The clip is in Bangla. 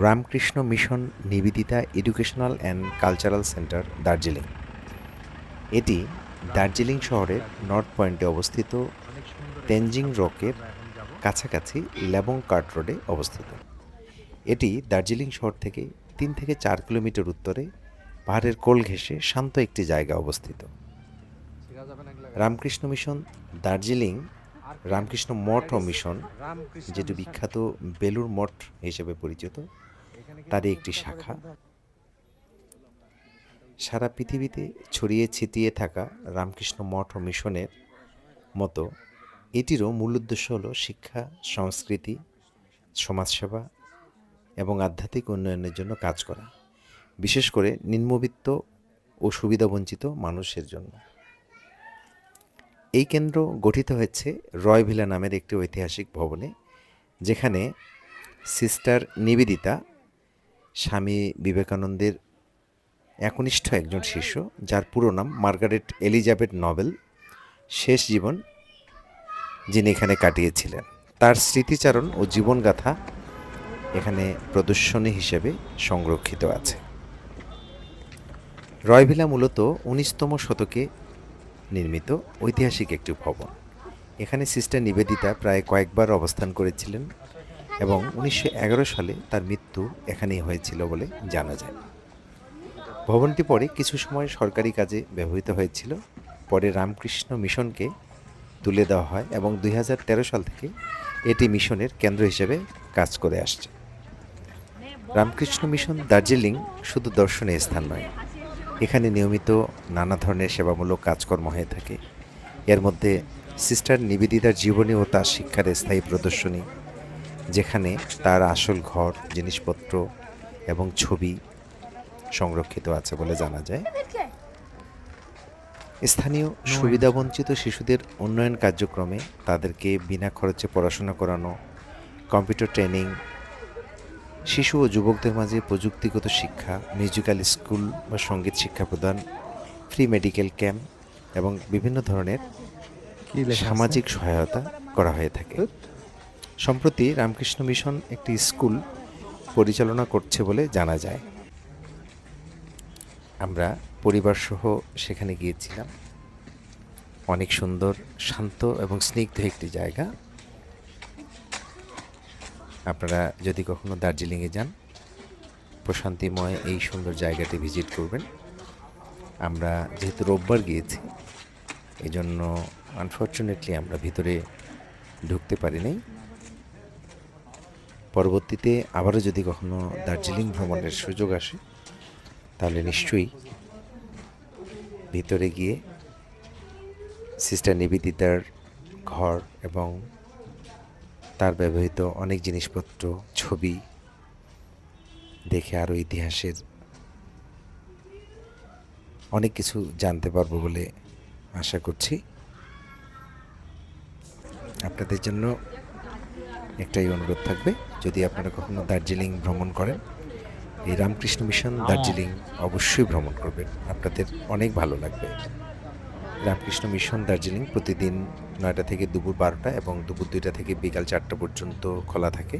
Ramakrishna mission Nivedita educational and cultural centre, Darjeeling. এটি দার্জিলিং শহরের নর্থ পয়েন্টে অবস্থিত তেনজিং রকের কাছাকাছি লেবং কার্ট রোডে অবস্থিত। এটি দার্জিলিং শহর থেকে 3 থেকে 4 কিলোমিটার উত্তরে পাহাড়ের কোল ঘেঁষে শান্ত একটি জায়গা অবস্থিত। রামকৃষ্ণ মিশন দার্জিলিং রামকৃষ্ণ মঠ ও মিশন, যেটি বিখ্যাত বেলুড় মঠ হিসেবে পরিচিত, তারই একটি শাখা। সারা পৃথিবীতে ছড়িয়ে ছিটিয়ে থাকা রামকৃষ্ণ মঠ ও মিশনের মতো এটিরও মূল উদ্দেশ্য হল শিক্ষা, সংস্কৃতি, সমাজসেবা এবং আধ্যাত্মিক উন্নয়নের জন্য কাজ করা, বিশেষ করে নিম্নবিত্ত ও সুবিধাবঞ্চিত মানুষের জন্য। এই কেন্দ্র গঠিত হয়েছে রয় ভিলা নামের একটি ঐতিহাসিক ভবনে, যেখানে সিস্টার নিবেদিতা স্বামী বিবেকানন্দের একনিষ্ঠ একজন শিষ্য, যার পুরো নাম মার্গারেট এলিজাবেথ নোবেল, শেষ জীবন যিনি এখানে কাটিয়েছিলেন, তার স্মৃতিচারণ ও জীবনগাথা এখানে প্রদর্শনী হিসেবে সংরক্ষিত আছে। রয়ভিলা মূলত 19তম শতকে নির্মিত ঐতিহাসিক একটি ভবন। এখানে সিস্টার নিবেদিতা প্রায় কয়েকবার অবস্থান করেছিলেন এবং 1911 সালে তার মৃত্যু এখানেই হয়েছিল বলে জানা যায়। ভবনটি পরে কিছু সময় সরকারি কাজে ব্যবহৃত হয়েছিল, পরে রামকৃষ্ণ মিশনকে তুলে দেওয়া হয় এবং 2013 সাল থেকে এটি মিশনের কেন্দ্র হিসেবে কাজ করে আসছে। রামকৃষ্ণ মিশন দার্জিলিং শুধু দর্শনীয় স্থান নয়, এখানে নিয়মিত নানা ধরনের সেবামূলক কাজকর্ম হয়ে থাকে। এর মধ্যে সিস্টার নিবেদিতার জীবনী ও তার শিক্ষার স্থায়ী প্রদর্শনী, যেখানে তার আসল ঘর, জিনিসপত্র এবং ছবি সংরক্ষিত আছে বলে জানা যায়। স্থানীয় সুবিধাবঞ্চিত শিশুদের উন্নয়ন কার্যক্রমে তাদেরকে বিনা খরচে পড়াশোনা করানো, কম্পিউটার ট্রেনিং, শিশু ও যুবকদের মাঝে প্রযুক্তিগত শিক্ষা, মিউজিক্যাল স্কুল বা সঙ্গীত শিক্ষা প্রদান, ফ্রি মেডিকেল ক্যাম্প এবং বিভিন্ন ধরনের সামাজিক সহায়তা করা হয়ে থাকে। সম্প্রতি রামকৃষ্ণ মিশন একটি স্কুল পরিচালনা করছে বলে জানা যায়। আমরা পরিবারসহ সেখানে গিয়েছিলাম। অনেক সুন্দর, শান্ত এবং স্নিগ্ধ একটি জায়গা। আপনারা যদি কখনো দার্জিলিংয়ে যান, প্রশান্তিময় এই সুন্দর জায়গাটি ভিজিট করবেন। আমরা যেহেতু রোববার গিয়েছি, এই জন্য আনফর্চুনেটলি আমরা ভিতরে ঢুকতে পারিনি। পরবর্তীতে আবারও যদি কখনো দার্জিলিং ভ্রমণের সুযোগ আসে, তাহলে নিশ্চয়ই ভিতরে গিয়ে সিস্টার নিবেদিতার ঘর এবং তার ব্যবহৃত অনেক জিনিসপত্র, ছবি দেখে আরও ইতিহাসের অনেক কিছু জানতে পারবো বলে আশা করছি। আপনাদের জন্য একটাই অনুরোধ থাকবে, যদি আপনারা কখনো দার্জিলিং ভ্রমণ করেন, এই রামকৃষ্ণ মিশন দার্জিলিং অবশ্যই ভ্রমণ করবেন, আপনাদের অনেক ভালো লাগবে। রামকৃষ্ণ মিশন দার্জিলিং প্রতিদিন 9টা থেকে দুপুর 12টা এবং দুপুর 2টা থেকে বিকাল 4টা পর্যন্ত খোলা থাকে।